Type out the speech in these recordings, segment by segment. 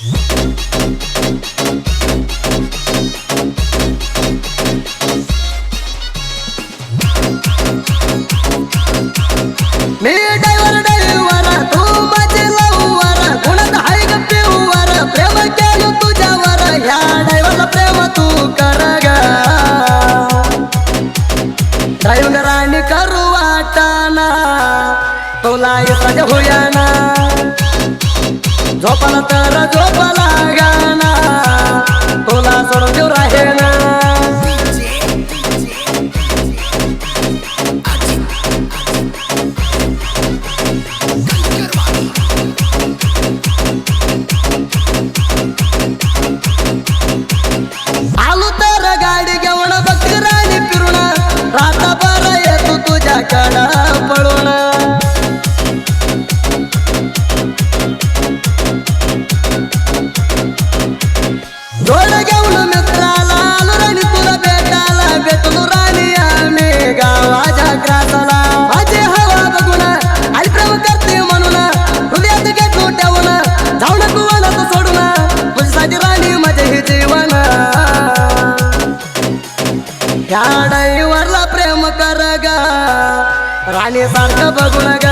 मी driver तू माझे lover गुणात हाय ग pure प्रेम केलं तुझ्यावर ह्या ड्रायव्हरला प्रेम तू कर ग ड्रायव्हिंग राणी करू वाटाना तुला येत होयाना झोपाला तर झोपाला गाना तुला सोडून देऊ राहेना आलो तर गाडी घेऊन बघ राणी फिरून राता बरं येतो तुझ्याकडं पळून जोड घेऊन मित्राला आलो राणी तुला भेटायला भेटलो राणी आम्ही गावाच्या ग्रासाला माझी हवा बघून आई प्रेम करते म्हणून हृदयात घेतो ठेवून जाऊ नको वनात सोडून तुझ्यासाठी राणी माझे हे जीवन ह्या ड्रायव्हरला प्रेम कर ग राणी सारखं बघून ग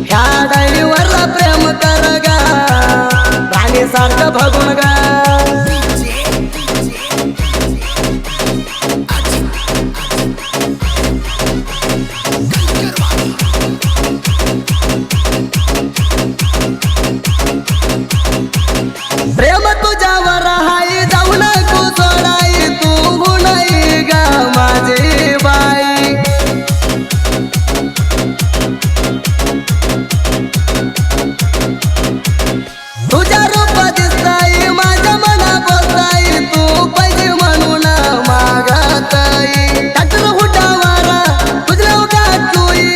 ह्या ड्रायव्हरला प्रेम कर ग राणी सारखं बघून ग प्रेम तुझ्यावर हाय जाऊ नको सोडाई तू नाही ग माझी बाई तुझ्या रूप दिसताई माझ्या मना बोलताई तू पाहिजे म्हणून मागताई टाकल हुटावर तुझ्या गाठलोई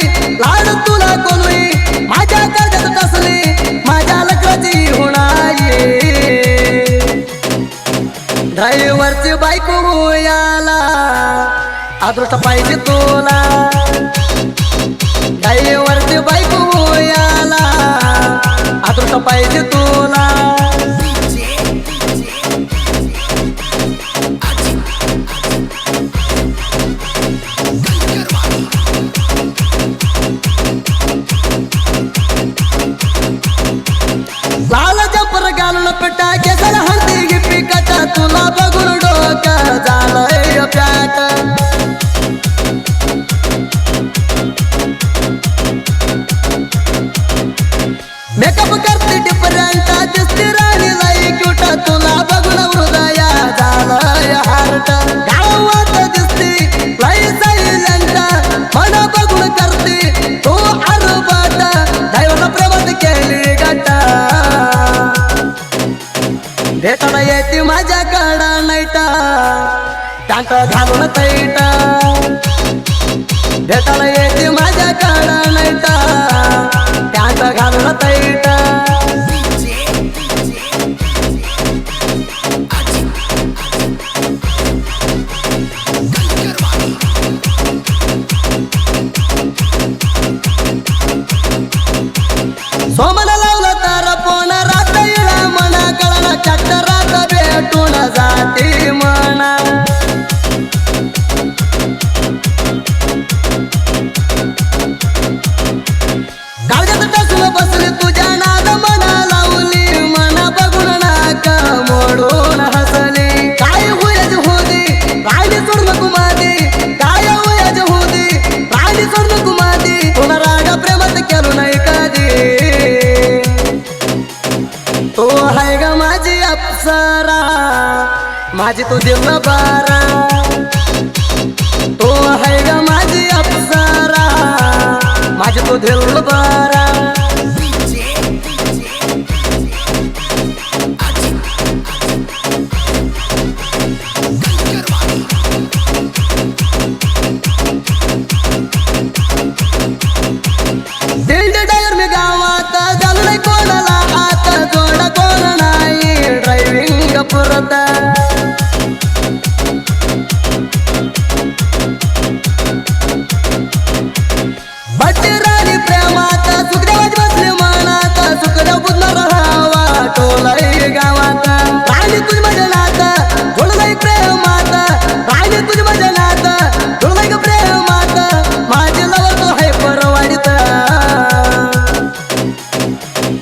लाड तुला कोलोई माझ्या कर्जात कसली माझ्या लग्नाची होणाई ड्रायव्हरची बायको होयाला अदृष्ट पाहिजे तुला ड्रायव्हरची बायको होयाला अदृष्ट पाहिजे तुला लाल जपर घालून पिटा केसाला हळदी गिपी कटा तुला बघून डोकं झालंय प्याट मेकअप करते डिफरंट दिसते राणीला क्यूट तुला बघून हृदया झालंय हार्ट गावात दिसते लय सायलेंट मन बघून करते तू अरबाट ड्रायव्हरला प्रेमात केली गटा भेटायला येते माझ्याकडं नाईटा टांक घालून तैटा भेटायला येते माझ्याकडं नाईटा टांक घालून तैटा सोमला लावलं तर पोन रात येळा मना कळला चक्रात भेटून जाते मना काळजात टसून बसली तुझ्या नाद मना लावली मना बघून नाका मोडून हसली काय होयाज होती राणी सोड नको मादी काय होयाज होती राणी सोड नको मादी तुला रागा प्रेमात केलो नाही कधी तू हाय ग माझी अप्सरा माझी तू दिल बारा तू हाय ग माझी अप्सरा माझी तू दिल बारा दिल डायर मी गावात झालं नाही कोणाला आता जोड कोण नाही ड्रायव्हिंग पुरत बट्टी राणी प्रेमात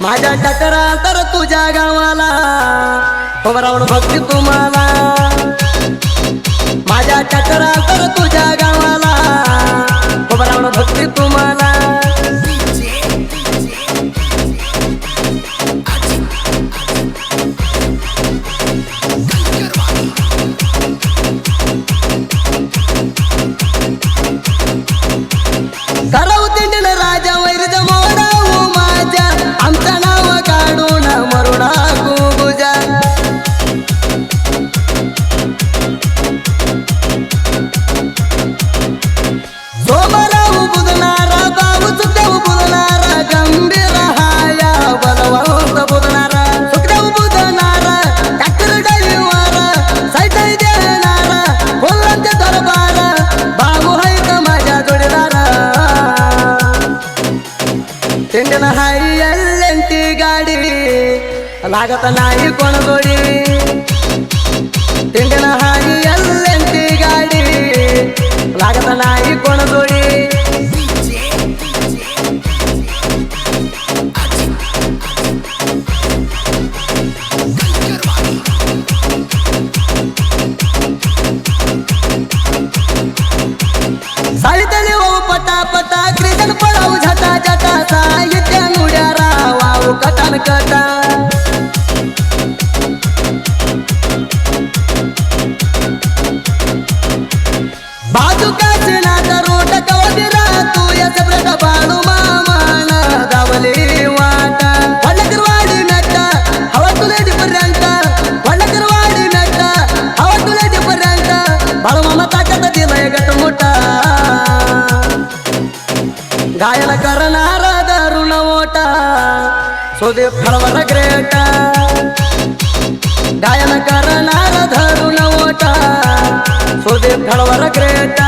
माझ्या टकरा तर तुझ्या गावाला रावण भक्ती तुम्हाला माझ्या टकरा तर तुझ्या गावाला रावण भक्ती तुम्हाला करव तिंडल राजा वैरज मोडाऊ माझ्या आमचं नाव काढून मरुडा कुबुजा सोमराव बुधनारा बाबू सुखदेव बुधनारा गंभीर हाया बलवंत बुधनारा सुखदेव बुधनारा डॉक्टर ड्रायव्हर साईटाई देणारा कोल्हांच्या दरबार बाबू हायत माझ्या जोडीदारा तिंडन हाय एल्लेंटी गाडी लागत नाही कोण गोडी तिंडन हाय एल्लेंटी गाडी लागत नाही कोण जोडी साहित्याने वाहू पटापटा क्रिजन पळाऊ झटा झटा साहित्या नुड्या रावाऊ कटान कटा बाजू काचना रोट कवदिरा तू याच प्रक बाळू मामान दावली वाटा वडकरवाडी नट्टा हवा तुले डिपर्यंत वडकरवाडी नट्टा हवा तुले डिपर्यंत बाळू मामा ताकद दिलंय गट मोठा गायन करणारा दारुण मोठा सुदीप फळवर ग्रेटा गायन करणारा दारुण मोठा सुदीप फळवर ग्रेटा